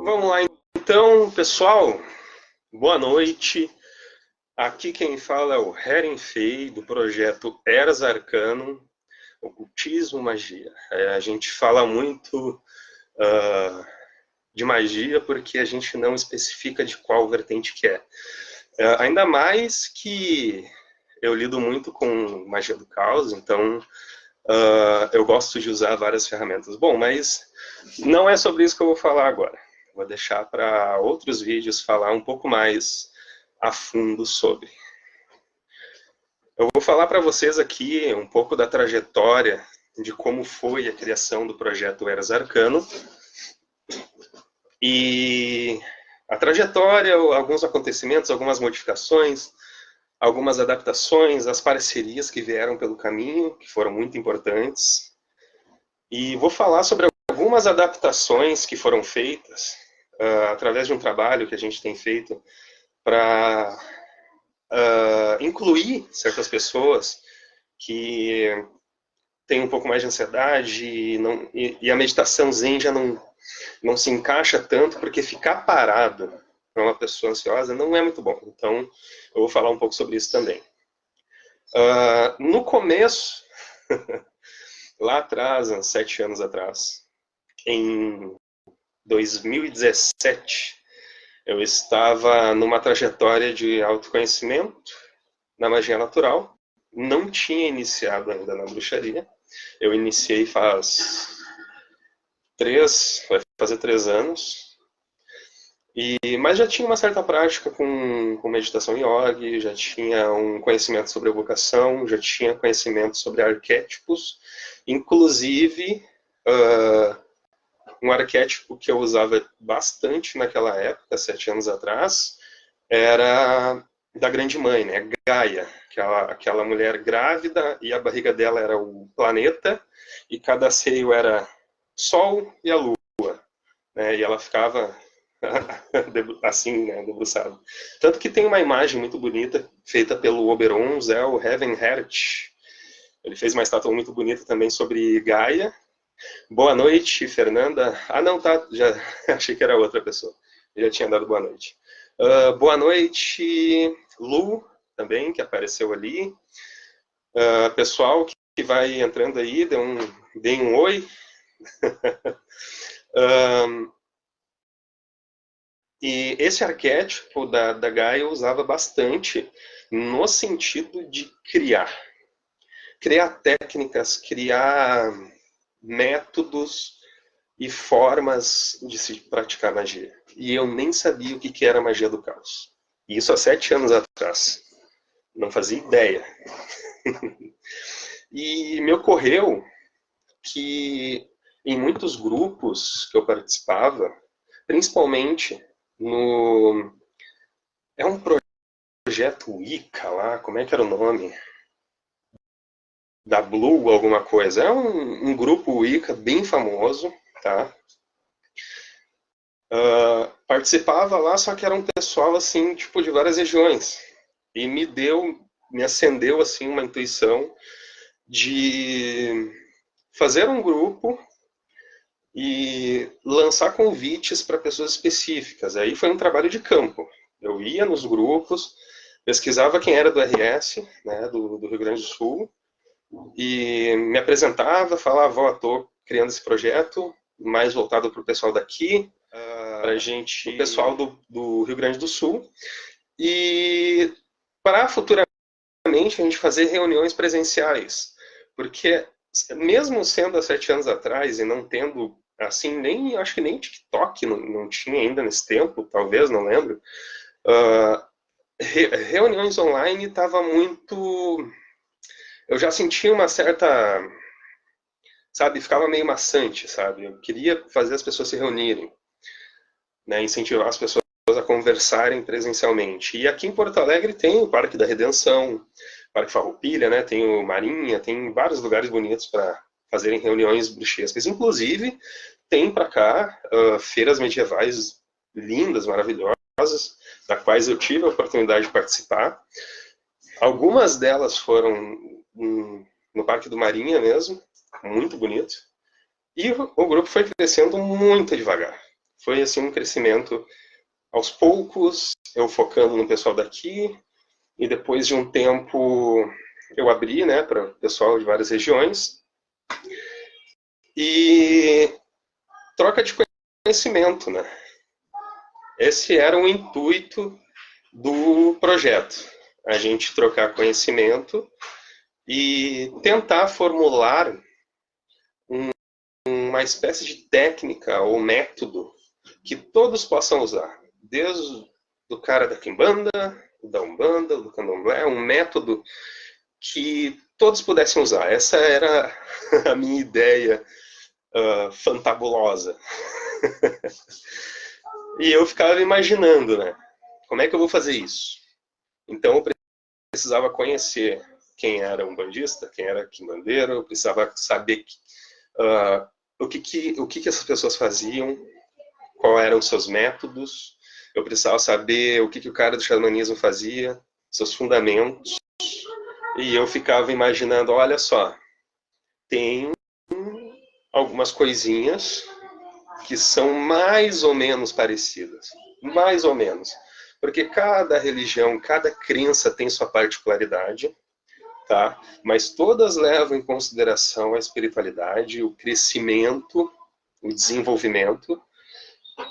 Vamos lá então, pessoal. Boa noite. Aqui quem fala é o Heren Fei, do projeto Eras Arcanum, Ocultismo Magia. A gente fala muito de magia porque a gente não especifica de qual vertente que é. Ainda mais que eu lido muito com magia do caos, então eu gosto de usar várias ferramentas. Bom, mas não é sobre isso que eu vou falar agora. Vou deixar para outros vídeos falar um pouco mais a fundo sobre. Eu vou falar para vocês aqui um pouco da trajetória de como foi a criação do projeto Eras Arcano e a trajetória, alguns acontecimentos, algumas modificações, algumas adaptações, as parcerias que vieram pelo caminho, que foram muito importantes. E vou falar sobre algumas adaptações que foram feitas através de um trabalho que a gente tem feito para incluir certas pessoas que têm um pouco mais de ansiedade e a meditação zen já não se encaixa tanto, porque ficar parado para uma pessoa ansiosa não é muito bom. Então, eu vou falar um pouco sobre isso também. No começo, lá atrás, uns 7 anos atrás, em 2017, eu estava numa trajetória de autoconhecimento na magia natural. Não tinha iniciado ainda na bruxaria. Eu iniciei vai fazer 3 anos. Mas já tinha uma certa prática com meditação yoga, já tinha um conhecimento sobre evocação, já tinha conhecimento sobre arquétipos, inclusive um arquétipo que eu usava bastante naquela época, 7 anos atrás, era da Grande Mãe, né? Gaia, aquela mulher grávida, e a barriga dela era o planeta, e cada seio era Sol e a Lua, né? E ela ficava assim, né, debruçada. Tanto que tem uma imagem muito bonita, feita pelo Oberon Zell Heavenheart. Ele fez uma estátua muito bonita também sobre Gaia. Boa noite, Fernanda. Ah, não, tá. Já achei que era outra pessoa. Já tinha dado boa noite. Boa noite, Lu, também, que apareceu ali. Pessoal que vai entrando aí, deem um oi. E esse arquétipo da Gaia eu usava bastante no sentido de criar técnicas, criar métodos e formas de se praticar magia. E eu nem sabia o que era magia do caos. Isso há 7 anos atrás. Não fazia ideia. E me ocorreu que em muitos grupos que eu participava, principalmente é um projeto Wicca lá, como é que era o nome? Da Blue alguma coisa. É um grupo Wicca bem famoso, tá? Participava lá, só que era um pessoal assim, tipo, de várias regiões. E me acendeu assim uma intuição de fazer um grupo e lançar convites para pessoas específicas. Aí foi um trabalho de campo. Eu ia nos grupos, pesquisava quem era do RS, né, do Rio Grande do Sul, e me apresentava, falava, ó, tô criando esse projeto, mais voltado para o pessoal daqui, o pessoal do Rio Grande do Sul, e para futuramente a gente fazer reuniões presenciais, porque mesmo sendo há 7 anos atrás e não tendo, assim, acho que nem TikTok não tinha ainda nesse tempo, talvez, não lembro, reuniões online estava muito... Eu já sentia uma certa... Sabe, ficava meio maçante, sabe? Eu queria fazer as pessoas se reunirem, né? Incentivar as pessoas a conversarem presencialmente. E aqui em Porto Alegre tem o Parque da Redenção, Parque Farroupilha, né? Tem o Marinha, tem vários lugares bonitos para fazerem reuniões bruxescas. Inclusive, tem para cá feiras medievais lindas, maravilhosas, da quais eu tive a oportunidade de participar. Algumas delas foram no Parque do Marinha mesmo, muito bonito. E o grupo foi crescendo muito devagar. Foi assim um crescimento aos poucos, eu focando no pessoal daqui, e depois de um tempo eu abri, né, para o pessoal de várias regiões, e troca de conhecimento, né? Esse era o intuito do projeto, a gente trocar conhecimento e tentar formular uma espécie de técnica ou método que todos possam usar, desde o cara da quimbanda, da umbanda, do candomblé, um método que todos pudessem usar. Essa era a minha ideia fantabulosa. E eu ficava imaginando, né? Como é que eu vou fazer isso? Então eu precisava conhecer quem era um bandista, quem era quimbandeiro, eu precisava saber o que essas pessoas faziam, quais eram os seus métodos, eu precisava saber o que o cara do xamanismo fazia, seus fundamentos, e eu ficava imaginando, olha só, tem algumas coisinhas que são mais ou menos parecidas, mais ou menos, porque cada religião, cada crença tem sua particularidade, tá? Mas todas levam em consideração a espiritualidade, o crescimento, o desenvolvimento,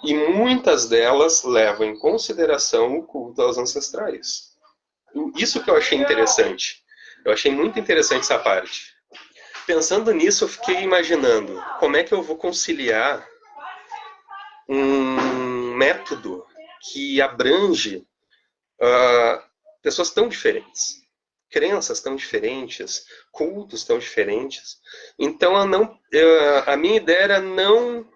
e muitas delas levam em consideração o culto aos ancestrais. Isso que eu achei interessante. Eu achei muito interessante essa parte. Pensando nisso, eu fiquei imaginando como é que eu vou conciliar um método que abrange pessoas tão diferentes, crenças tão diferentes, cultos tão diferentes. Então, a minha ideia era não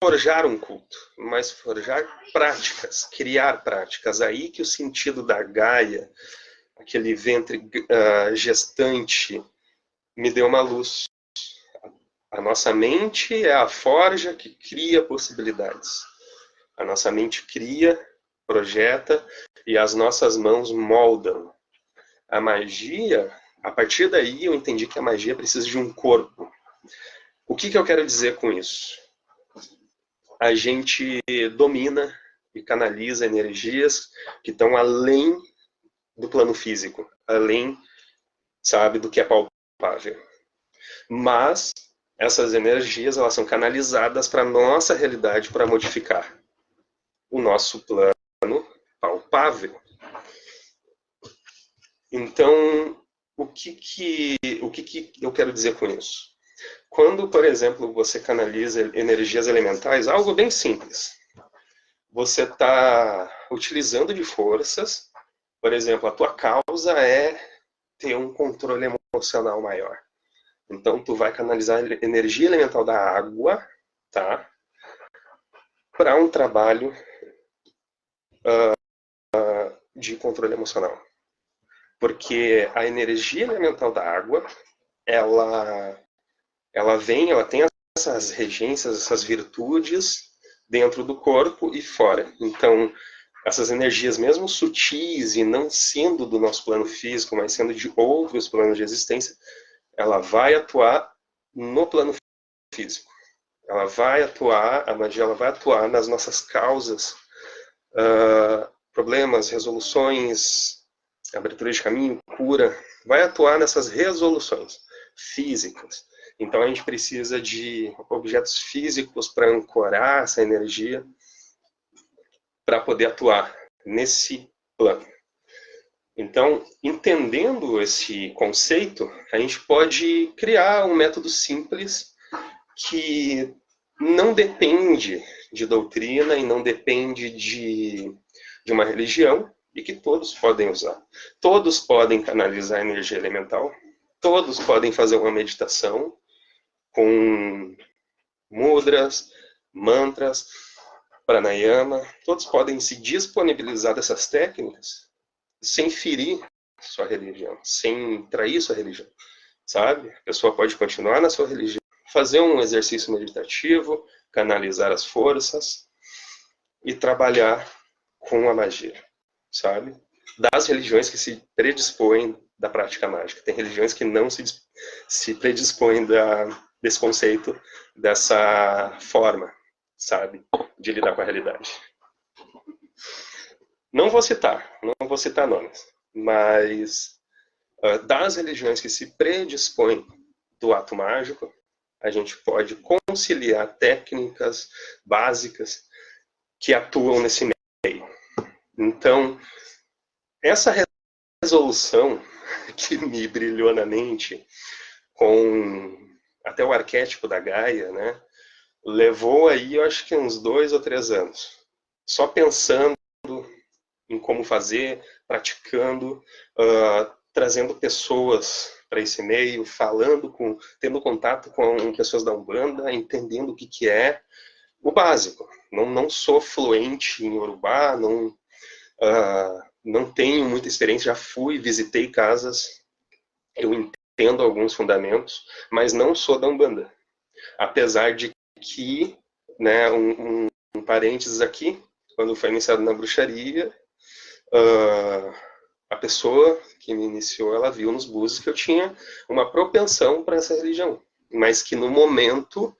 forjar um culto, mas forjar práticas, criar práticas. Aí que o sentido da Gaia, aquele ventre gestante, me deu uma luz. A nossa mente é a forja que cria possibilidades. A nossa mente cria, projeta, e as nossas mãos moldam. A magia, a partir daí eu entendi que a magia precisa de um corpo. O que eu quero dizer com isso? A gente domina e canaliza energias que estão além do plano físico, além, sabe, do que é palpável. Mas essas energias, elas são canalizadas para a nossa realidade, para modificar o nosso plano palpável. Então, o que eu quero dizer com isso? Quando, por exemplo, você canaliza energias elementais, algo bem simples. Você está utilizando de forças, por exemplo, a tua causa é ter um controle emocional maior. Então, tu vai canalizar a energia elemental da água, tá? Para um trabalho de controle emocional. Porque a energia elemental da água, ela tem essas regências, essas virtudes dentro do corpo e fora. Então, essas energias, mesmo sutis e não sendo do nosso plano físico, mas sendo de outros planos de existência, ela vai atuar no plano físico. Ela vai atuar, a magia ela vai atuar nas nossas causas, problemas, resoluções, abertura de caminho, cura, vai atuar nessas resoluções físicas. Então a gente precisa de objetos físicos para ancorar essa energia, para poder atuar nesse plano. Então, entendendo esse conceito, a gente pode criar um método simples que não depende de doutrina e não depende de uma religião e que todos podem usar. Todos podem canalizar energia elemental, todos podem fazer uma meditação com mudras, mantras, pranayama, todos podem se disponibilizar dessas técnicas sem ferir sua religião, sem trair sua religião, sabe? A pessoa pode continuar na sua religião, fazer um exercício meditativo, canalizar as forças e trabalhar com a magia, sabe? Das religiões que se predispõem da prática mágica. Tem religiões que não se predispõem desse conceito, dessa forma, sabe, de lidar com a realidade. Não vou citar nomes, mas das religiões que se predispõem do ato mágico, a gente pode conciliar técnicas básicas que atuam nesse meio. Então, essa resolução que me brilhou na mente com até o arquétipo da Gaia, né, levou aí, eu acho que uns 2 ou 3 anos, só pensando em como fazer, praticando, trazendo pessoas para esse meio, tendo contato com pessoas da Umbanda, entendendo o que é o básico. Não sou fluente em Yorubá, não tenho muita experiência, já visitei casas, eu entendo alguns fundamentos, mas não sou da Umbanda. Apesar de que, né, um parênteses aqui, quando foi iniciado na bruxaria, a pessoa que me iniciou, ela viu nos búzios que eu tinha uma propensão para essa religião, mas que no momento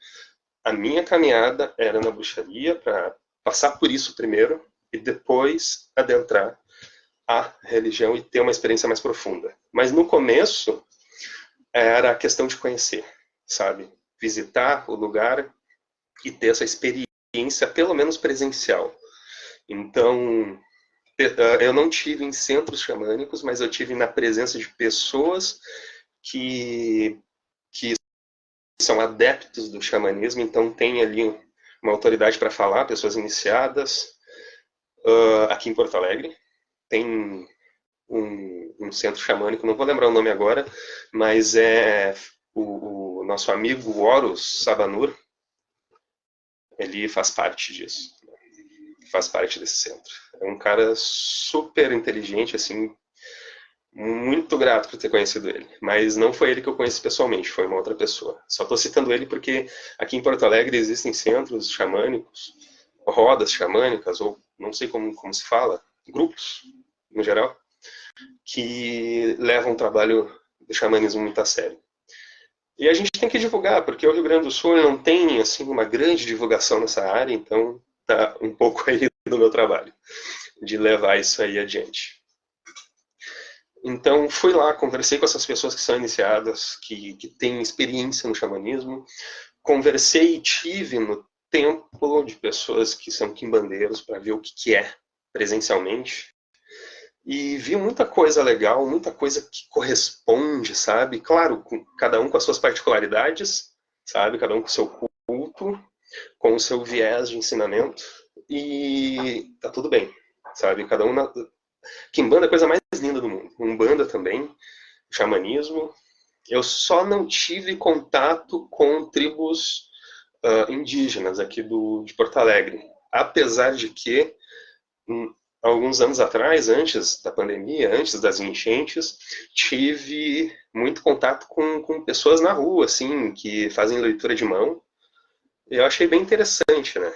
a minha caminhada era na bruxaria, para passar por isso primeiro e depois adentrar a religião e ter uma experiência mais profunda. Mas no começo era a questão de conhecer, sabe? Visitar o lugar e ter essa experiência, pelo menos presencial. Então, eu não tive em centros xamânicos, mas eu tive na presença de pessoas que são adeptos do xamanismo, então tem ali uma autoridade para falar, pessoas iniciadas. Aqui em Porto Alegre tem um centro xamânico, não vou lembrar o nome agora, mas é o nosso amigo Horus Sabanur, ele faz parte disso, faz parte desse centro. É um cara super inteligente, assim, muito grato por ter conhecido ele, mas não foi ele que eu conheci pessoalmente, foi uma outra pessoa. Só estou citando ele porque aqui em Porto Alegre existem centros xamânicos, rodas xamânicas, ou não sei como se fala, grupos, no geral, que levam o trabalho do xamanismo muito a sério. E a gente tem que divulgar, porque o Rio Grande do Sul não tem assim uma grande divulgação nessa área, então tá um pouco aí do meu trabalho, de levar isso aí adiante. Então, fui lá, conversei com essas pessoas que são iniciadas, que têm experiência no xamanismo, conversei e tive no templo de pessoas que são quimbandeiros para ver o que é presencialmente. E vi muita coisa legal, muita coisa que corresponde, sabe? Claro, cada um com as suas particularidades, sabe? Cada um com o seu culto, com o seu viés de ensinamento. E tá tudo bem, sabe? Cada um Quimbanda é a coisa mais linda do mundo. Umbanda também, xamanismo. Eu só não tive contato com tribos indígenas aqui de Porto Alegre. Apesar de que, alguns anos atrás, antes da pandemia, antes das enchentes, tive muito contato com pessoas na rua, assim, que fazem leitura de mão. Eu achei bem interessante, né?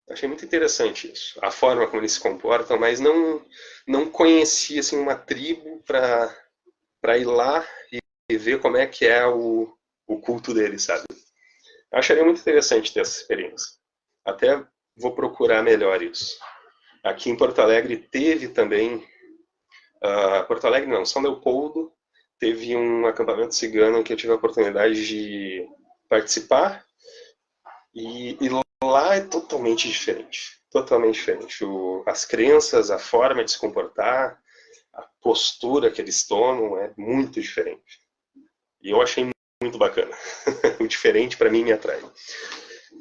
Achei muito interessante isso, a forma como eles se comportam, mas não conhecia assim, uma tribo para ir lá e ver como é que é o culto deles, sabe? Eu acharia muito interessante ter essa experiência. Até vou procurar melhor isso. Aqui em Porto Alegre teve também, Porto Alegre não, São Leopoldo, teve um acampamento cigano que eu tive a oportunidade de participar, e lá é totalmente diferente. Totalmente diferente. As crenças, a forma de se comportar, a postura que eles tomam é muito diferente. E eu achei muito bacana. O diferente, para mim, me atrai.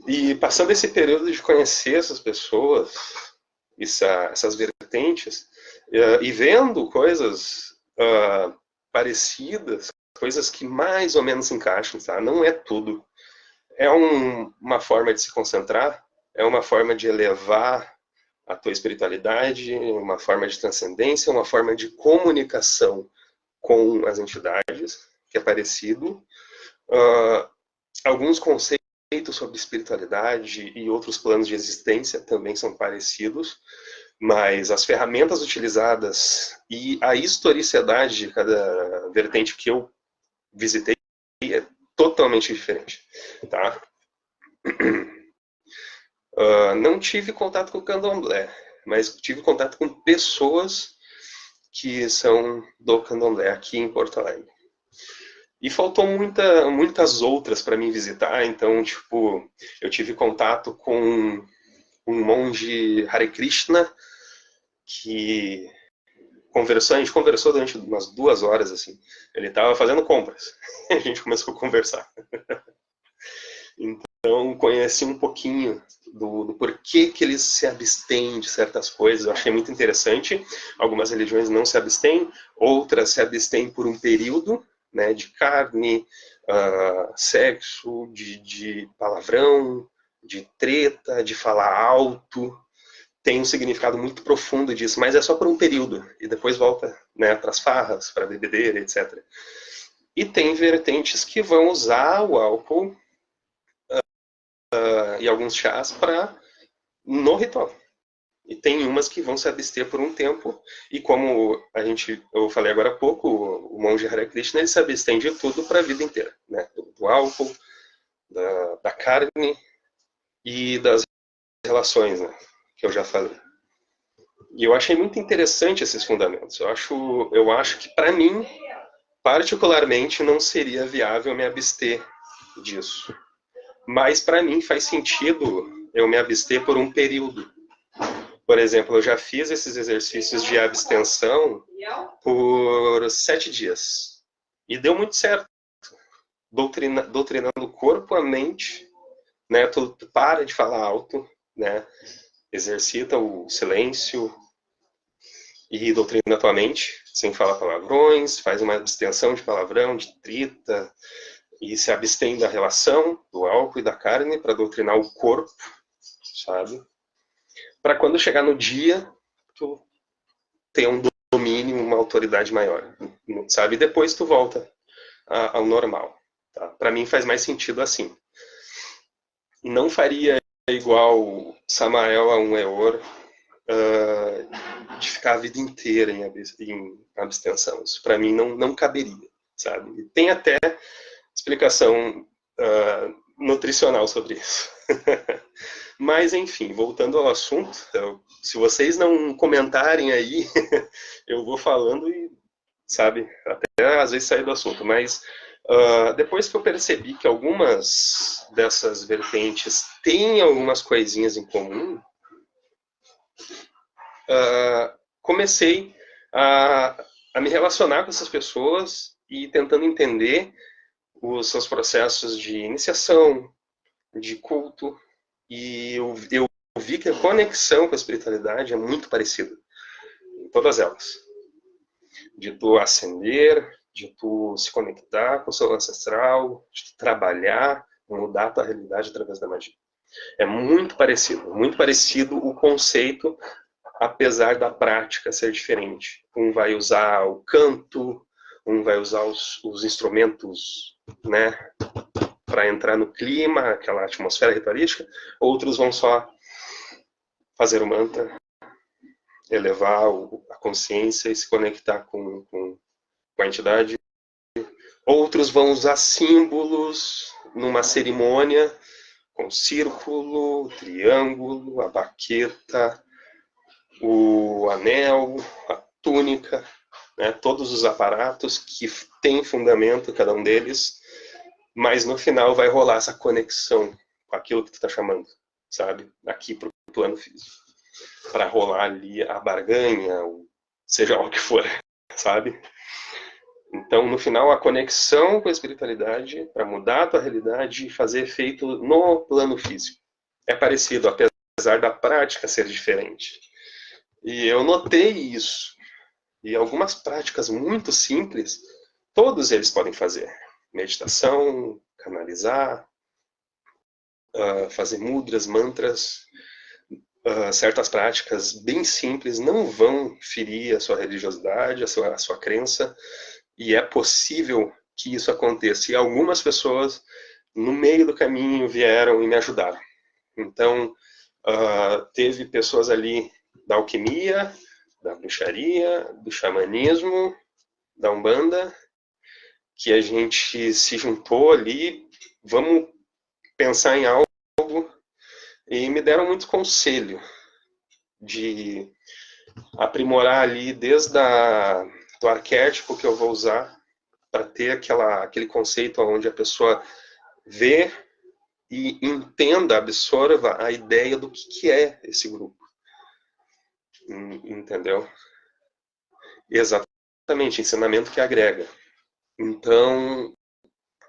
E passando esse período de conhecer essas pessoas, essas vertentes, e vendo coisas parecidas, coisas que mais ou menos se encaixam, tá? Não é tudo. É uma forma de se concentrar, é uma forma de elevar a tua espiritualidade, uma forma de transcendência, uma forma de comunicação com as entidades, que é parecido. Alguns conceitos sobre espiritualidade e outros planos de existência também são parecidos, mas as ferramentas utilizadas e a historicidade de cada vertente que eu visitei é totalmente diferente, tá? Não tive contato com o candomblé, mas tive contato com pessoas que são do candomblé aqui em Porto Alegre. E faltou muitas outras para mim visitar, então, tipo, eu tive contato com um monge Hare Krishna que a gente conversou durante umas 2 horas, assim. Ele estava fazendo compras, a gente começou a conversar. Então, conheci um pouquinho do porquê que eles se abstêm de certas coisas. Eu achei muito interessante. Algumas religiões não se abstêm, outras se abstêm por um período, né, de carne, sexo, de palavrão, de treta, de falar alto. Tem um significado muito profundo disso, mas é só por um período. E depois volta, né, para as farras, para a bebedeira, etc. E tem vertentes que vão usar o álcool e alguns chás no ritual. E tem umas que vão se abster por um tempo, e como eu falei agora há pouco, o monge Hare Krishna, ele se abstém de tudo para a vida inteira, né? Do álcool, da carne e das relações, né? Que eu já falei. E eu achei muito interessante esses fundamentos. Eu acho que, para mim, particularmente, não seria viável me abster disso. Mas, para mim, faz sentido eu me abster por um período. Por exemplo, eu já fiz esses exercícios de abstenção por 7 dias. E deu muito certo. Doutrinando o corpo, a mente, né? Tu para de falar alto, né? Exercita o silêncio e doutrina a tua mente, sem falar palavrões, faz uma abstenção de palavrão, de trita, e se abstém da relação, do álcool e da carne, para doutrinar o corpo, sabe? Para quando chegar no dia, tu ter um domínio, uma autoridade maior, sabe? E depois tu volta ao normal. Tá? Para mim faz mais sentido assim. Não faria igual Samael a um Eor, de ficar a vida inteira em abstenção. Isso para mim não caberia, sabe? E tem até explicação nutricional sobre isso. Mas, enfim, voltando ao assunto, se vocês não comentarem aí, eu vou falando e, sabe, até às vezes sair do assunto. Mas depois que eu percebi que algumas dessas vertentes têm algumas coisinhas em comum, comecei a me relacionar com essas pessoas e tentando entender os seus processos de iniciação, de culto, e eu vi que a conexão com a espiritualidade é muito parecida em todas elas. De tu ascender, de tu se conectar com o seu ancestral, de tu trabalhar, mudar a tua realidade através da magia. É muito parecido o conceito, apesar da prática ser diferente. Um vai usar o canto, um vai usar os instrumentos, né, para entrar no clima, aquela atmosfera ritualística, outros vão só fazer o mantra, elevar a consciência e se conectar com a entidade. Outros vão usar símbolos numa cerimônia, com círculo, triângulo, a baqueta, o anel, a túnica, né, todos os aparatos que têm fundamento, cada um deles, mas no final vai rolar essa conexão com aquilo que tu está chamando, sabe? Aqui para o plano físico. Para rolar ali a barganha, seja lá o que for, sabe? Então, no final, a conexão com a espiritualidade para mudar a tua realidade e fazer efeito no plano físico. É parecido, apesar da prática ser diferente. E eu notei isso. E algumas práticas muito simples, todos eles podem fazer. Meditação, canalizar, fazer mudras, mantras, certas práticas bem simples não vão ferir a sua religiosidade, a sua crença, e é possível que isso aconteça. E algumas pessoas, no meio do caminho, vieram e me ajudaram. Então, teve pessoas ali da alquimia, da bruxaria, do xamanismo, da Umbanda, que a gente se juntou ali, vamos pensar em algo, e me deram muito conselho de aprimorar ali desde do arquétipo que eu vou usar para ter aquele conceito onde a pessoa vê e entenda, absorva a ideia do que é esse grupo. Entendeu? Exatamente, ensinamento que agrega. Então,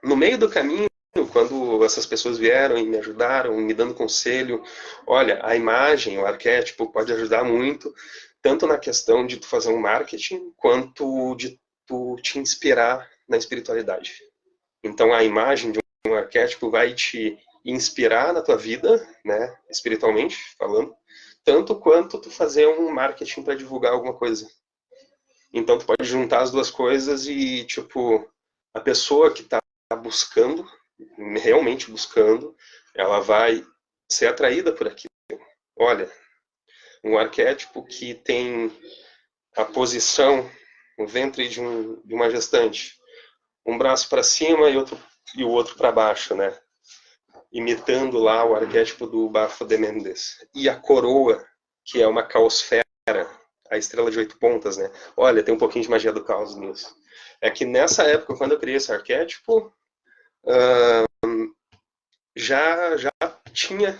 no meio do caminho, quando essas pessoas vieram e me ajudaram, me dando conselho, olha, a imagem, o arquétipo pode ajudar muito, tanto na questão de tu fazer um marketing, quanto de tu te inspirar na espiritualidade. Então, a imagem de um arquétipo vai te inspirar na tua vida, né, espiritualmente falando, tanto quanto tu fazer um marketing para divulgar alguma coisa. Então, tu pode juntar as duas coisas e, tipo, a pessoa que está buscando, realmente buscando, ela vai ser atraída por aquilo. Olha, um arquétipo que tem a posição, o ventre de uma gestante, um braço para cima e o outro para baixo, né? Imitando lá o arquétipo do Bafo de Mendes. E a coroa, que é uma caosfera, a estrela de 8 pontas, né? Olha, tem um pouquinho de magia do caos nisso. É que nessa época, quando eu criei esse arquétipo, já tinha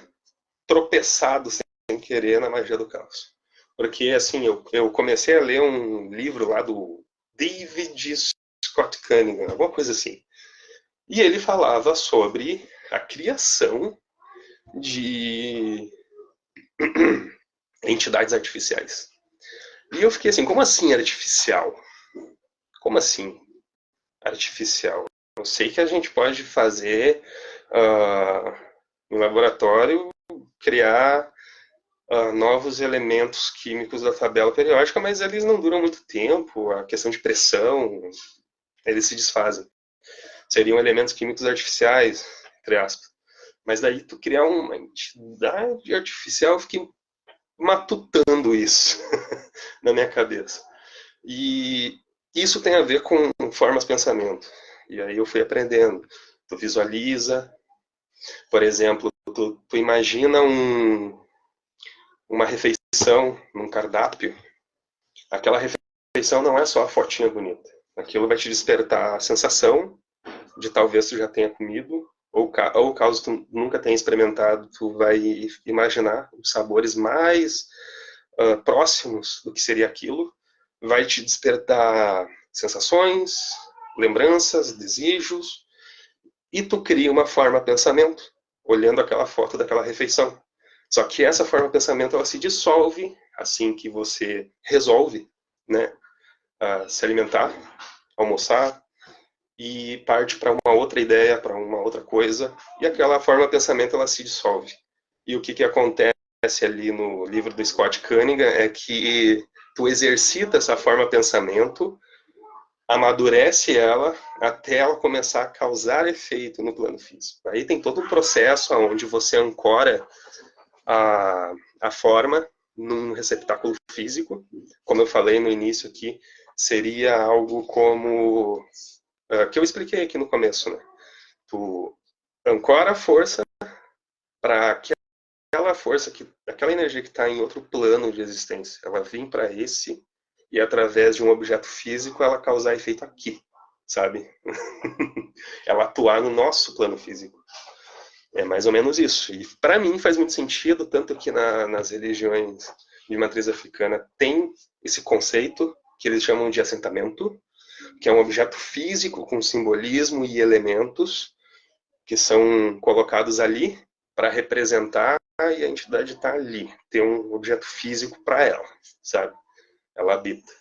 tropeçado sem querer na magia do caos. Porque, assim, eu comecei a ler um livro lá do David Scott Cunningham, alguma coisa assim. E ele falava sobre a criação de entidades artificiais. E eu fiquei assim, como assim artificial? Como assim artificial? Eu sei que a gente pode fazer no laboratório, criar novos elementos químicos da tabela periódica, mas eles não duram muito tempo, a questão de pressão, eles se desfazem. Seriam elementos químicos artificiais, entre aspas. Mas daí tu criar uma entidade artificial, eu fiquei matutando isso na minha cabeça. E isso tem a ver com formas de pensamento. E aí eu fui aprendendo. Tu visualiza, por exemplo, tu imagina uma refeição num cardápio. Aquela refeição não é só a fotinha bonita. Aquilo vai te despertar a sensação de talvez tu já tenha comido, ou caso tu nunca tenha experimentado, tu vai imaginar os sabores mais próximos do que seria aquilo, vai te despertar sensações, lembranças, desejos, e tu cria uma forma de pensamento, olhando aquela foto daquela refeição. Só que essa forma de pensamento, ela se dissolve assim que você resolve, né, se alimentar, almoçar, e parte para uma outra ideia, para uma outra coisa, e aquela forma de pensamento, ela se dissolve. E o que acontece ali no livro do Scott Cunningham é que tu exercita essa forma de pensamento, amadurece ela até ela começar a causar efeito no plano físico. Aí tem todo um processo onde você ancora a forma num receptáculo físico. Como eu falei no início aqui, seria algo como que eu expliquei aqui no começo, né? Tu ancora a força para aquela força, aquela energia que está em outro plano de existência, ela vem para esse e através de um objeto físico ela causar efeito aqui, sabe? Ela atuar no nosso plano físico. É mais ou menos isso. E para mim faz muito sentido, tanto que nas religiões de matriz africana tem esse conceito que eles chamam de assentamento, que é um objeto físico com simbolismo e elementos que são colocados ali para representar e a entidade está ali, tem um objeto físico para ela, sabe? Ela habita.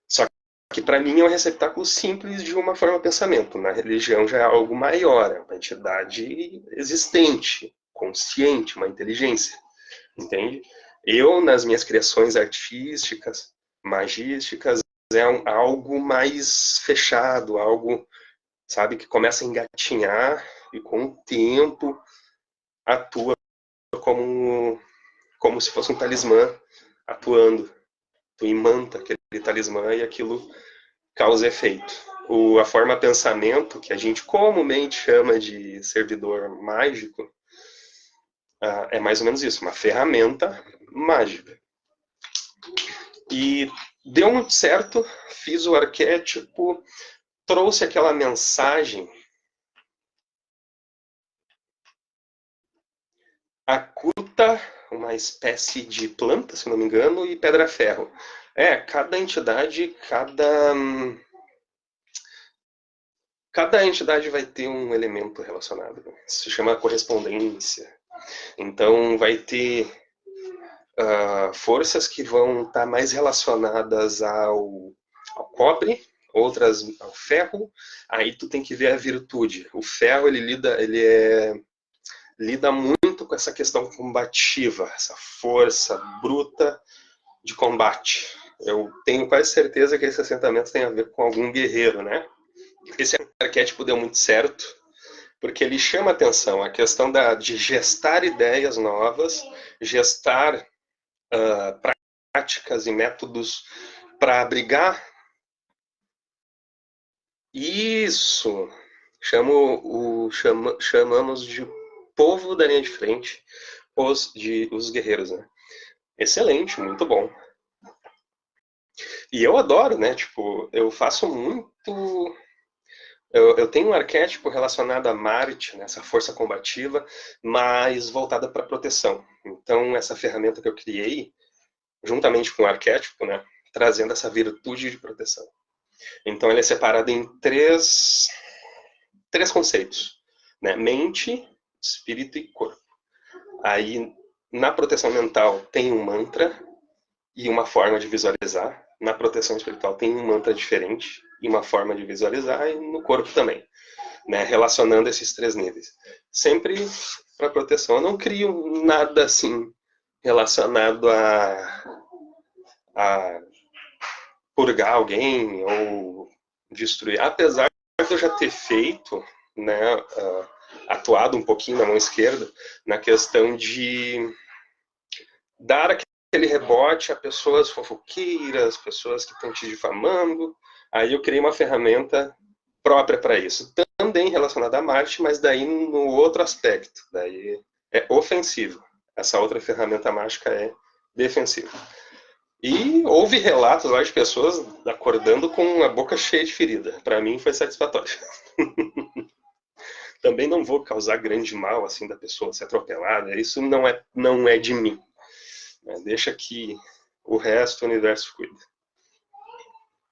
Só que para mim é um receptáculo simples de uma forma de pensamento. Na religião já é algo maior, é uma entidade existente, consciente, uma inteligência, entende? Eu, nas minhas criações artísticas, magísticas, é algo mais fechado, algo, sabe, que começa a engatinhar e com o tempo atua como se fosse um talismã atuando. Tu imanta aquele talismã e aquilo causa efeito. A forma pensamento, que a gente comumente chama de servidor mágico, é mais ou menos isso, uma ferramenta mágica. E deu muito certo, fiz o arquétipo, trouxe aquela mensagem. A Kuta, uma espécie de planta, se não me engano, e pedra-ferro. Cada entidade, cada entidade vai ter um elemento relacionado. Isso se chama correspondência. Então vai ter forças que vão estar mais relacionadas ao cobre, outras ao ferro. Aí tu tem que ver a virtude. O ferro ele lida muito com essa questão combativa, essa força bruta de combate. Eu tenho quase certeza que esse assentamento tem a ver com algum guerreiro, né? Esse arquétipo deu muito certo, porque ele chama atenção a questão de gestar ideias novas, gestar práticas e métodos para abrigar. Isso! Chamamos de povo da linha de frente, os guerreiros, né? Excelente, muito bom. E eu adoro, né? Tipo, eu faço muito. Eu tenho um arquétipo relacionado a Marte, né, essa força combativa, mas voltada para proteção. Então, essa ferramenta que eu criei, juntamente com o arquétipo, né, trazendo essa virtude de proteção. Então, ele é separado em três conceitos, né? Mente, espírito e corpo. Aí, na proteção mental, tem um mantra e uma forma de visualizar. Na proteção espiritual, tem um mantra diferente e uma forma de visualizar, e no corpo também, né? Relacionando esses três níveis. Sempre para proteção. Eu não crio nada assim relacionado a purgar alguém ou destruir. Apesar de eu já ter feito, né, atuado um pouquinho na mão esquerda na questão de dar aquele rebote a pessoas fofoqueiras, pessoas que estão te difamando. Aí eu criei uma ferramenta própria para isso, também relacionada a Marte, mas daí no outro aspecto, daí é ofensivo. Essa outra ferramenta mágica é defensiva. E houve relatos lá de pessoas acordando com a boca cheia de ferida. Para mim foi satisfatório. Também não vou causar grande mal assim da pessoa ser atropelada. Isso não é de mim. Deixa que o resto do universo cuida.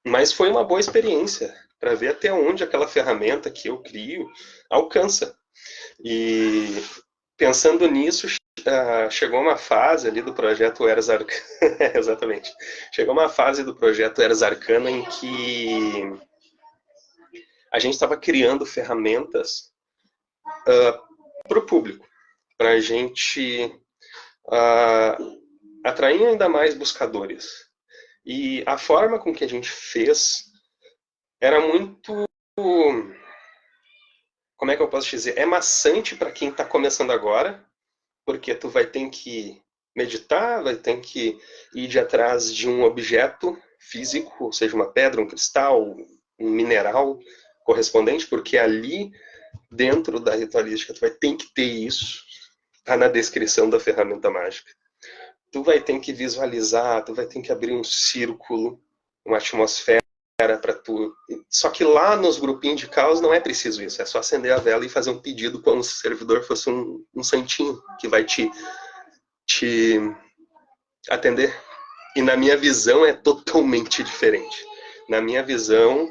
Mas foi uma boa experiência para ver até onde aquela ferramenta que eu crio alcança. E pensando nisso, chegou uma fase ali do projeto Eras Arcana. Exatamente. Chegou uma fase do projeto Eras Arcana em que a gente estava criando ferramentas para o público, para a gente atrair ainda mais buscadores. E a forma com que a gente fez era muito, como é que eu posso dizer, é maçante para quem está começando agora, porque tu vai ter que meditar, vai ter que ir de atrás de um objeto físico, ou seja, uma pedra, um cristal, um mineral correspondente, porque ali dentro da ritualística tu vai ter que ter isso, tá na descrição da ferramenta mágica. Tu vai ter que visualizar, tu vai ter que abrir um círculo, uma atmosfera para tu. Só que lá nos grupinhos de caos não é preciso isso, é só acender a vela e fazer um pedido como se o servidor fosse um santinho que vai te atender. E na minha visão é totalmente diferente. Na minha visão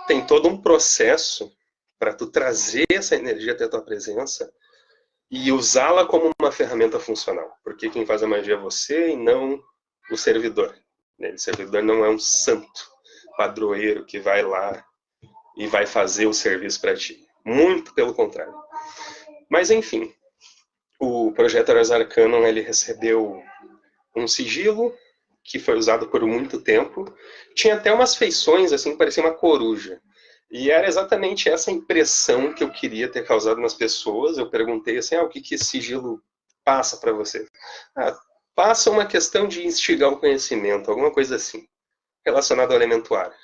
tem todo um processo para tu trazer essa energia até a tua presença e usá-la como uma ferramenta funcional. Porque quem faz a magia é você e não o servidor. O servidor não é um santo padroeiro que vai lá e vai fazer o serviço para ti. Muito pelo contrário. Mas enfim, o projeto Ars Arcanum ele recebeu um sigilo que foi usado por muito tempo. Tinha até umas feições assim, parecia uma coruja. E era exatamente essa impressão que eu queria ter causado nas pessoas. Eu perguntei assim, o que esse sigilo passa para você? Passa uma questão de instigar o conhecimento, alguma coisa assim, relacionada ao elemento ar.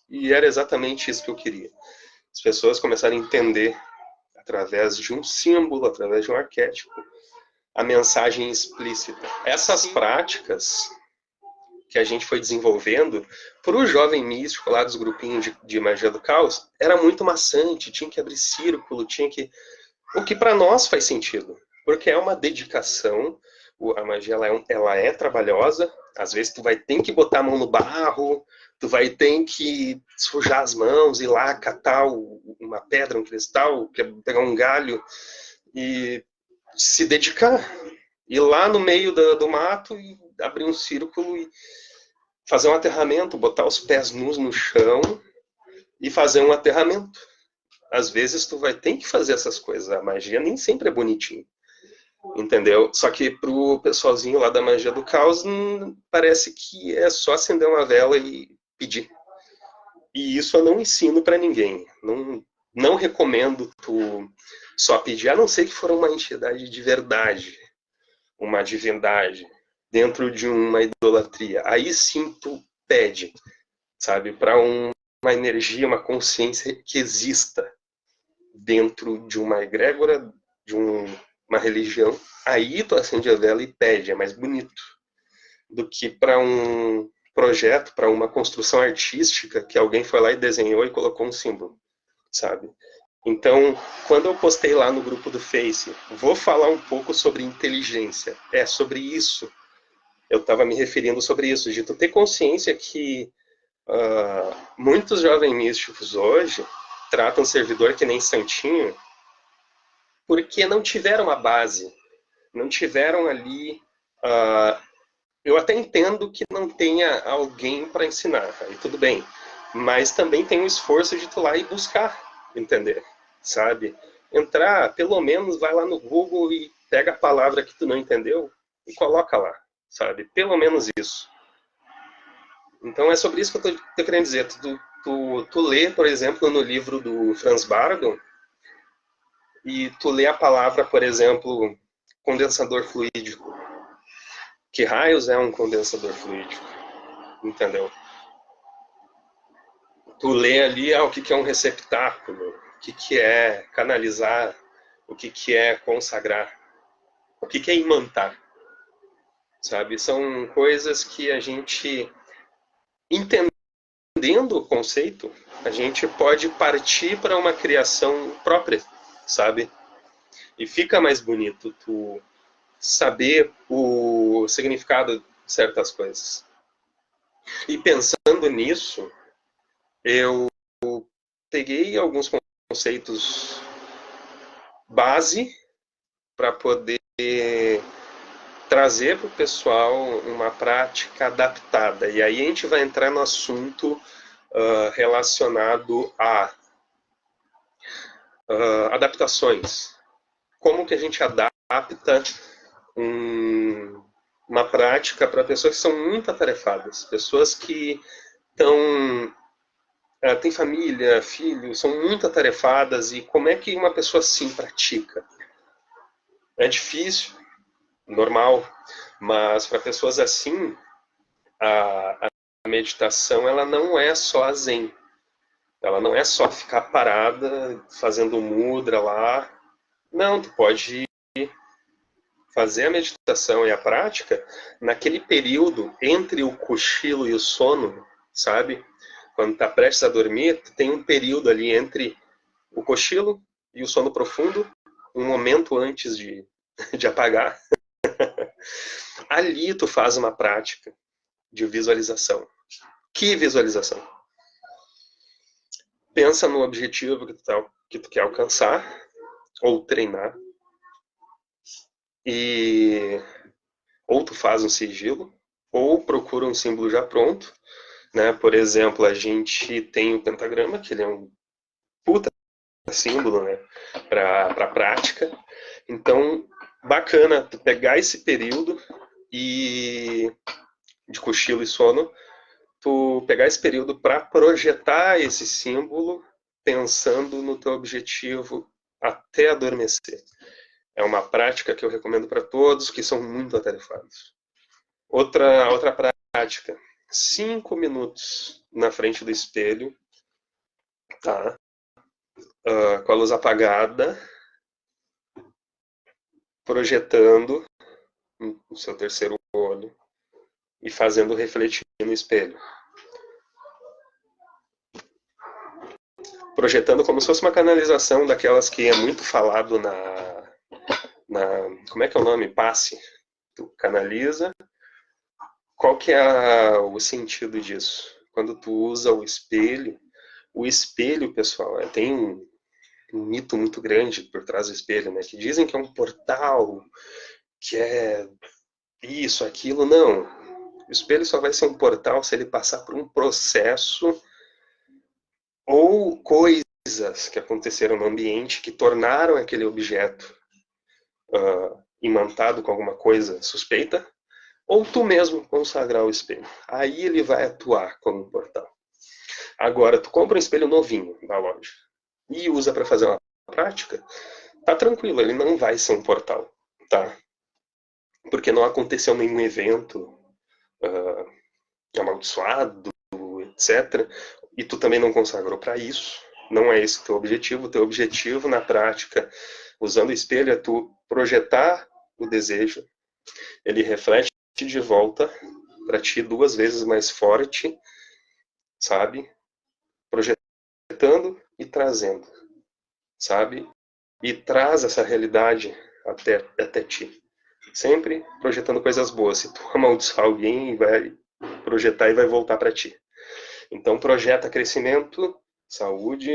E era exatamente isso que eu queria. As pessoas começarem a entender, através de um símbolo, através de um arquétipo, a mensagem explícita. Essas práticas que a gente foi desenvolvendo, para o jovem místico lá dos grupinhos de magia do caos, era muito maçante, tinha que abrir círculo, tinha que... O que para nós faz sentido, porque é uma dedicação, a magia ela é trabalhosa, às vezes tu vai ter que botar a mão no barro, tu vai ter que sujar as mãos, ir lá catar uma pedra, um cristal, pegar um galho e se dedicar. Ir lá no meio do mato e abrir um círculo e fazer um aterramento, botar os pés nus no chão e fazer um aterramento. Às vezes tu vai ter que fazer essas coisas. A magia nem sempre é bonitinha. Entendeu? Só que pro pessoalzinho lá da magia do caos, parece que é só acender uma vela e pedir. E isso eu não ensino para ninguém. Não recomendo tu só pedir, a não ser que for uma entidade de verdade, uma divindade, dentro de uma idolatria. Aí sim tu pede, sabe? Para uma energia, uma consciência que exista dentro de uma egrégora, de uma religião. Aí tu acende a vela e pede, é mais bonito do que para um projeto, para uma construção artística que alguém foi lá e desenhou e colocou um símbolo, sabe? Então, quando eu postei lá no grupo do Face, vou falar um pouco sobre inteligência. É sobre isso. Eu estava me referindo sobre isso, de tu ter consciência que muitos jovens místicos hoje tratam o servidor que nem santinho porque não tiveram a base, não tiveram ali. Eu até entendo que não tenha alguém para ensinar, aí tudo bem, mas também tem o esforço de tu lá e buscar entender, sabe? Entrar, pelo menos vai lá no Google e pega a palavra que tu não entendeu e coloca lá, sabe? Pelo menos isso. Então é sobre isso que eu tô querendo dizer. Tu lê, por exemplo, no livro do Franz Bardon, e tu lê a palavra, por exemplo, condensador fluídico. Que raios é um condensador fluídico? Entendeu? Tu lê ali o que é um receptáculo, o que é canalizar, o que é consagrar, o que é imantar. Sabe? São coisas que a gente, entendendo o conceito, a gente pode partir para uma criação própria, sabe? E fica mais bonito tu saber o significado de certas coisas. E pensando nisso, eu peguei alguns conceitos base para poder trazer para o pessoal uma prática adaptada. E aí a gente vai entrar no assunto relacionado a adaptações. Como que a gente adapta uma prática para pessoas que são muito atarefadas, pessoas que estão têm família, filhos, são muito atarefadas, e como é que uma pessoa assim pratica? É difícil, normal, mas para pessoas assim, a meditação ela não é só zen, ela não é só ficar parada fazendo mudra lá. Não, tu pode fazer a meditação e a prática naquele período entre o cochilo e o sono, sabe? Quando tá prestes a dormir, tu tem um período ali entre o cochilo e o sono profundo, um momento antes de apagar. Ali tu faz uma prática de visualização. Que visualização? Pensa no objetivo que tu quer alcançar ou treinar, e ou tu faz um sigilo ou procura um símbolo já pronto, né? Por exemplo, a gente tem o pentagrama, que ele é um puta símbolo, né, para prática. Então, bacana tu pegar esse período e de cochilo e sono, tu pegar esse período para projetar esse símbolo pensando no teu objetivo até adormecer. É uma prática que eu recomendo para todos que são muito atarefados. Outra prática, 5 minutos na frente do espelho, tá? Com a luz apagada, projetando o seu terceiro olho e fazendo refletir no espelho. Projetando como se fosse uma canalização daquelas que é muito falado como é que é o nome? Passe. Tu canaliza. Qual que é o sentido disso? Quando tu usa o espelho, pessoal, tem um mito muito grande por trás do espelho, né? Que dizem que é um portal, que é isso, aquilo. Não. O espelho só vai ser um portal se ele passar por um processo ou coisas que aconteceram no ambiente que tornaram aquele objeto imantado com alguma coisa suspeita, ou tu mesmo consagrar o espelho. Aí ele vai atuar como um portal. Agora, tu compra um espelho novinho da loja e usa para fazer uma prática, tá tranquilo, ele não vai ser um portal, tá? Porque não aconteceu nenhum evento amaldiçoado, etc. E tu também não consagrou para isso. Não é esse o teu objetivo. O teu objetivo na prática, usando o espelho, é tu projetar o desejo. Ele reflete de volta para ti 2 vezes mais forte, sabe? Projetando e trazendo, sabe? E traz essa realidade até ti. Sempre projetando coisas boas. Se tu amaldiçoar alguém, vai projetar e vai voltar para ti. Então projeta crescimento, saúde,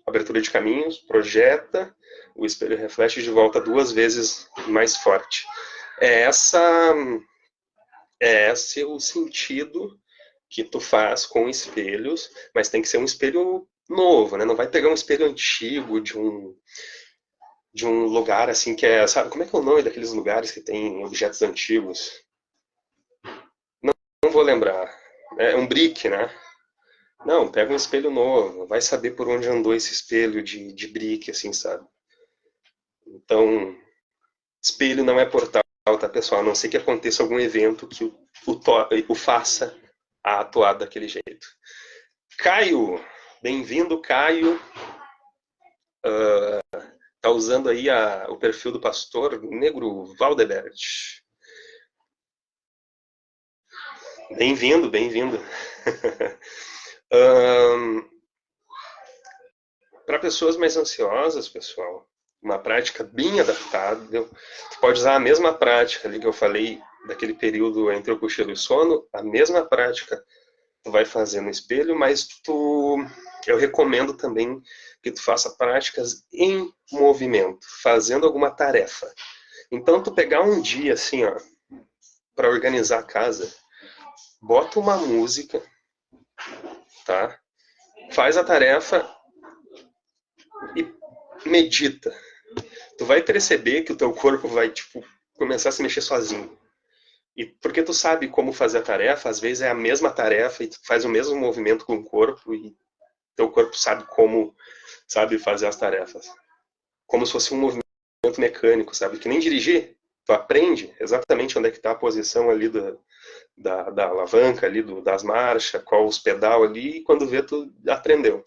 abertura de caminhos, projeta, o espelho reflete de volta 2 vezes mais forte. Esse é o sentido que tu faz com espelhos, mas tem que ser um espelho novo, né? Não vai pegar um espelho antigo de um lugar assim que é, sabe, como é que é o nome daqueles lugares que tem objetos antigos? Não vou lembrar. É um brick, né? Não, pega um espelho novo, vai saber por onde andou esse espelho de brick, assim, sabe? Então, espelho não é portal, tá, pessoal? A não ser que aconteça algum evento que o faça a atuar daquele jeito. Caio, bem-vindo, Caio. Tá usando aí o perfil do pastor Negro Valdebert. Bem-vindo, bem-vindo. Para pessoas mais ansiosas, pessoal, uma prática bem adaptável. Tu pode usar a mesma prática ali que eu falei daquele período entre o cochilo e o sono, a mesma prática tu vai fazer no espelho, mas eu recomendo também que tu faça práticas em movimento, fazendo alguma tarefa. Então tu pegar um dia assim, ó, para organizar a casa, bota uma música, tá? Faz a tarefa e medita. Tu vai perceber que o teu corpo vai, tipo, começar a se mexer sozinho. E porque tu sabe como fazer a tarefa, às vezes é a mesma tarefa e tu faz o mesmo movimento com o corpo e teu corpo sabe como, sabe, fazer as tarefas. Como se fosse um movimento mecânico, sabe? Que nem dirigir. Tu aprende exatamente onde é que está a posição ali da alavanca, ali das marchas, qual os pedal ali, e quando vê, tu aprendeu.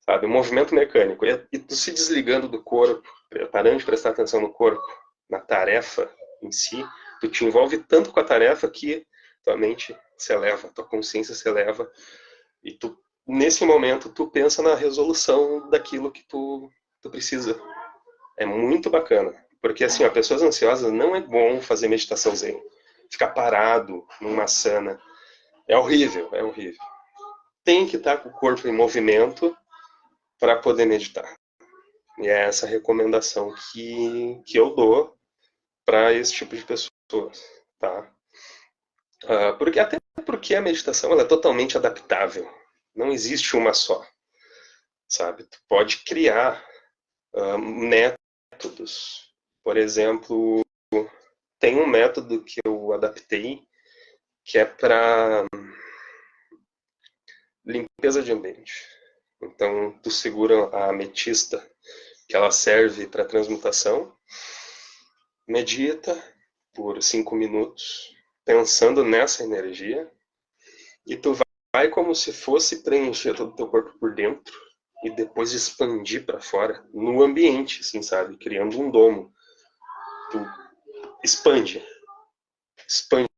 Sabe? Um movimento mecânico. E tu se desligando do corpo, parando de prestar atenção no corpo, na tarefa em si, tu te envolve tanto com a tarefa que tua mente se eleva, tua consciência se eleva, e tu, nesse momento, tu pensa na resolução daquilo que tu precisa. É muito bacana. Porque, assim, a pessoas ansiosas não é bom fazer meditação zen. Ficar parado numa asana. É horrível, é horrível. Tem que estar com o corpo em movimento para poder meditar. E é essa recomendação que eu dou para esse tipo de pessoas, tá? Até porque a meditação ela é totalmente adaptável. Não existe uma só, sabe? Tu pode criar métodos. Por exemplo, tem um método que eu adaptei que é para limpeza de ambiente. Então, tu segura a ametista, que ela serve para transmutação, medita por 5 minutos, pensando nessa energia, E tu vai como se fosse preencher todo o teu corpo por dentro e depois expandir para fora, no ambiente, assim, sabe? Criando um domo. Tu expande, expande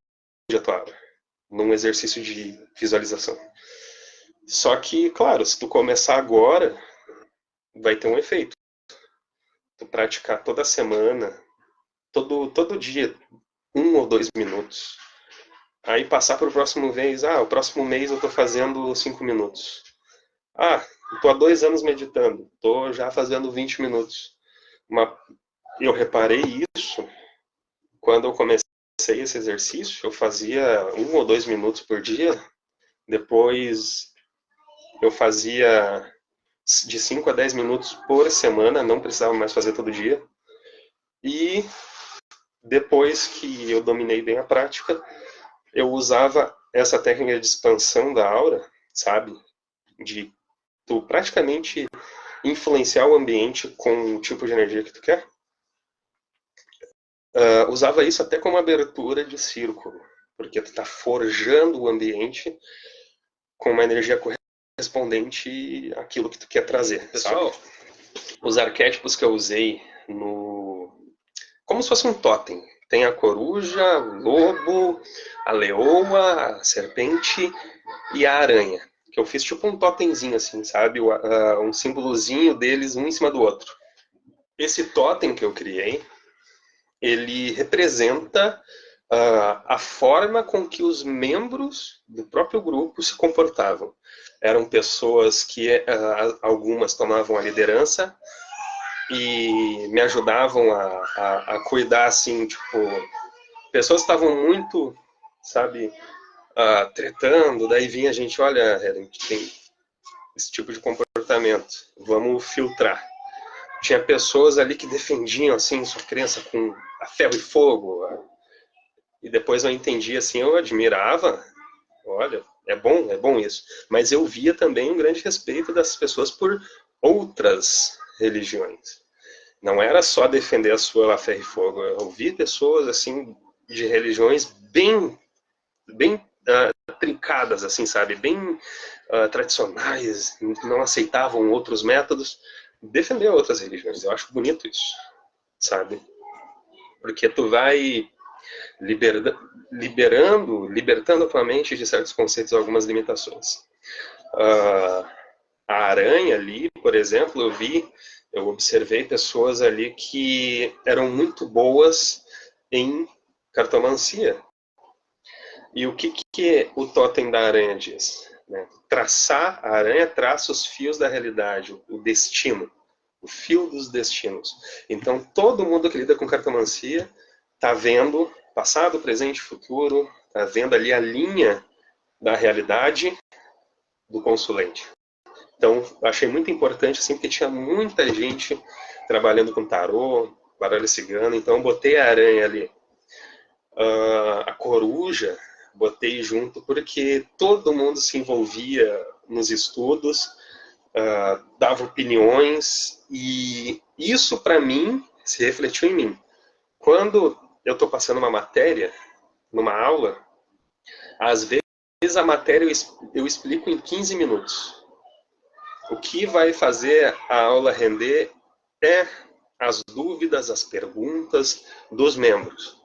a tua aura, num exercício de visualização. Só que, claro, se tu começar agora, vai ter um efeito. Tu praticar toda semana, todo dia, 1 ou 2 minutos. Aí passar para o próximo mês, o próximo mês eu estou fazendo 5 minutos. Estou há 2 anos meditando, estou já fazendo 20 minutos. Eu reparei isso quando eu comecei esse exercício, eu fazia 1 ou 2 minutos por dia, depois eu fazia de 5 a 10 minutos por semana, não precisava mais fazer todo dia. E depois que eu dominei bem a prática, eu usava essa técnica de expansão da aura, sabe? De tu praticamente influenciar o ambiente com o tipo de energia que tu quer. Usava isso até como abertura de círculo, porque tu tá forjando o ambiente com uma energia correspondente àquilo que tu quer trazer. Pessoal, sabe? Os arquétipos que eu usei como se fosse um totem. Tem a coruja, o lobo, a leoa, a serpente e a aranha. Que eu fiz tipo um totemzinho assim, sabe? Um símbolozinho deles um em cima do outro. Esse totem que eu criei, ele representa a forma com que os membros do próprio grupo se comportavam. Eram pessoas que algumas tomavam a liderança e me ajudavam a cuidar, assim, tipo, pessoas estavam muito, sabe, tretando, daí vinha a gente, olha, a gente tem esse tipo de comportamento, vamos filtrar. Tinha pessoas ali que defendiam, assim, sua crença com a ferro e fogo, e depois eu entendi, assim, eu admirava, olha, é bom isso. Mas eu via também um grande respeito das pessoas por outras religiões. Não era só defender a sua ferro e fogo. Eu vi pessoas, assim, de religiões bem trincadas, assim, sabe? Bem tradicionais, não aceitavam outros métodos, defender outras religiões. Eu acho bonito isso, sabe? Porque tu vai libertando a tua mente de certos conceitos e algumas limitações. A aranha ali, por exemplo, eu observei pessoas ali que eram muito boas em cartomancia. E o que o totem da aranha diz? Né? A aranha traça os fios da realidade, o destino, o fio dos destinos. Então, todo mundo que lida com cartomancia está vendo passado, presente e futuro, está vendo ali a linha da realidade do consulente. Então, eu achei muito importante, assim, porque tinha muita gente trabalhando com tarô, baralho cigano, então eu botei a aranha ali. A coruja, botei junto porque todo mundo se envolvia nos estudos, dava opiniões, e isso, para mim, se refletiu em mim. Quando eu estou passando uma matéria, numa aula, às vezes a matéria eu explico em 15 minutos. O que vai fazer a aula render é as dúvidas, as perguntas dos membros,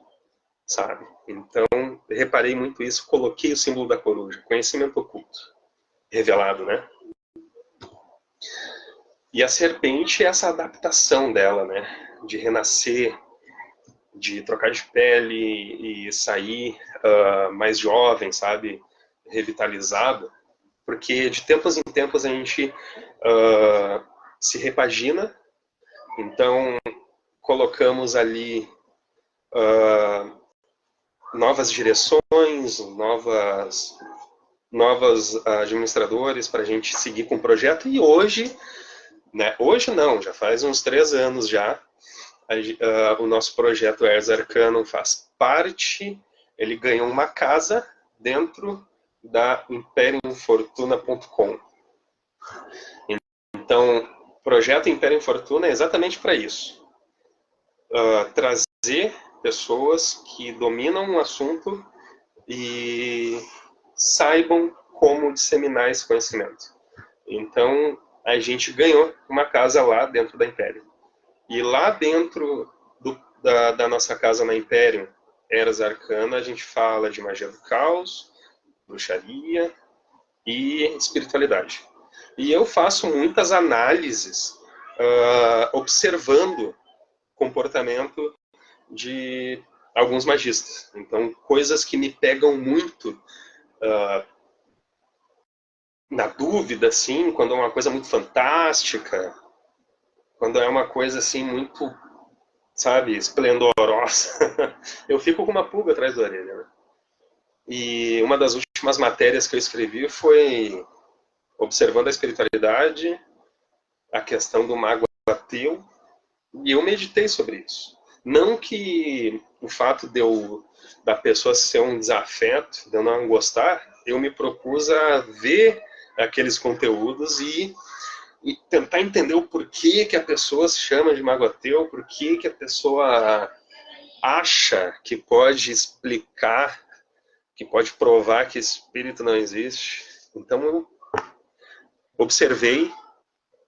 sabe? Então, reparei muito isso, coloquei o símbolo da coruja, conhecimento oculto, revelado, né? E a serpente é essa adaptação dela, né? De renascer, de trocar de pele e sair mais jovem, sabe? Revitalizado. Porque de tempos em tempos a gente se repagina, então colocamos ali novas direções, novas administradores para a gente seguir com o projeto, e hoje, né, hoje não, já faz uns 3 anos já, o nosso projeto Ars Arcanum faz parte, ele ganhou uma casa dentro da imperiumfortuna.com. Então, o projeto Imperium Fortuna é exatamente para isso. Trazer pessoas que dominam um assunto e saibam como disseminar esse conhecimento. Então, a gente ganhou uma casa lá dentro da Império. E lá dentro da nossa casa na Império, Eras Arcana, a gente fala de magia do caos, bruxaria e espiritualidade. E eu faço muitas análises observando comportamento de alguns magistas. Então, coisas que me pegam muito na dúvida, assim, quando é uma coisa muito fantástica, quando é uma coisa assim muito, sabe, esplendorosa, eu fico com uma pulga atrás da orelha, né? E uma das últimas matérias que eu escrevi foi observando a espiritualidade, a questão do mago ateu, e eu meditei sobre isso. Não que o fato da pessoa ser um desafeto, de eu não gostar, eu me propus a ver aqueles conteúdos e tentar entender o porquê que a pessoa se chama de mago ateu, porquê que a pessoa acha que pode explicar, que pode provar que espírito não existe. Então eu observei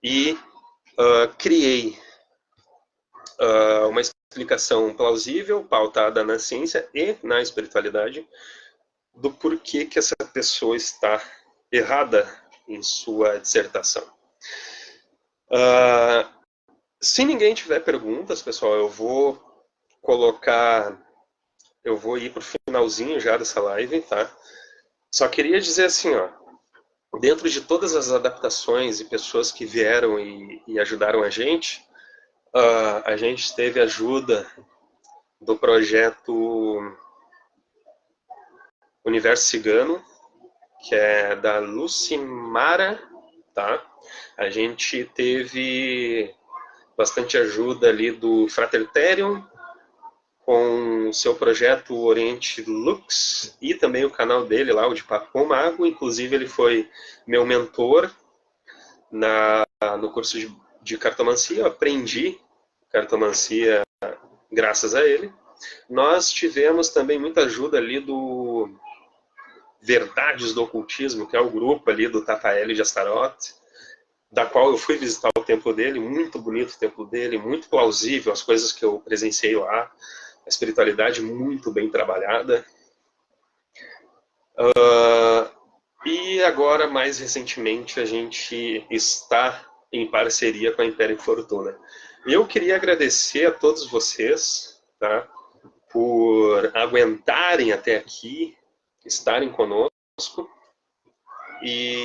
e criei uma explicação plausível, pautada na ciência e na espiritualidade, do porquê que essa pessoa está errada em sua dissertação. Se ninguém tiver perguntas, pessoal, eu vou ir para o finalzinho já dessa live, tá? Só queria dizer assim, ó, dentro de todas as adaptações e pessoas que vieram e ajudaram a gente teve ajuda do projeto Universo Cigano, que é da Lucimara, tá? A gente teve bastante ajuda ali do Fraterterium, com o seu projeto Oriente Lux, e também o canal dele lá, o de Papo com o Mago. Inclusive ele foi meu mentor no curso de cartomancia. Eu aprendi cartomancia graças a ele. Nós tivemos também muita ajuda ali do Verdades do Ocultismo, que é o grupo ali do Tafael de Astaroth, da qual eu fui visitar o templo dele, muito bonito o templo dele, muito plausível as coisas que eu presenciei lá, a espiritualidade muito bem trabalhada. E agora, mais recentemente, a gente está em parceria com a Império Fortuna. Eu queria agradecer a todos vocês, tá, por aguentarem até aqui, estarem conosco, e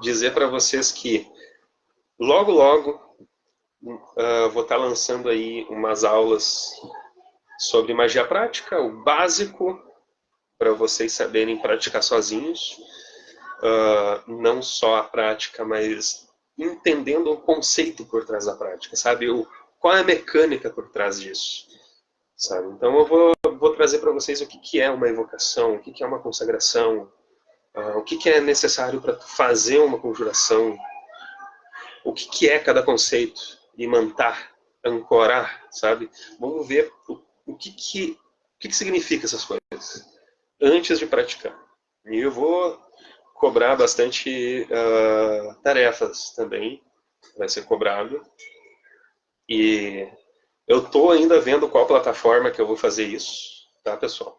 dizer para vocês que logo, logo vou estar lançando aí umas aulas sobre magia prática, o básico, para vocês saberem praticar sozinhos. Não só a prática, mas entendendo o conceito por trás da prática, sabe? Qual é a mecânica por trás disso, sabe? Então eu vou trazer para vocês o que é uma evocação, o que é uma consagração, o que é necessário para fazer uma conjuração, o que é cada conceito, imantar, ancorar, sabe? Vamos ver o que significa essas coisas antes de praticar. E eu vou cobrar bastante tarefas também, vai ser cobrado. E eu estou ainda vendo qual plataforma que eu vou fazer isso, tá, pessoal?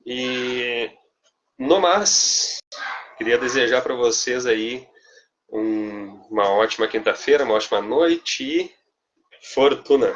E no mais, queria desejar para vocês aí uma ótima quinta-feira, uma ótima noite e fortuna!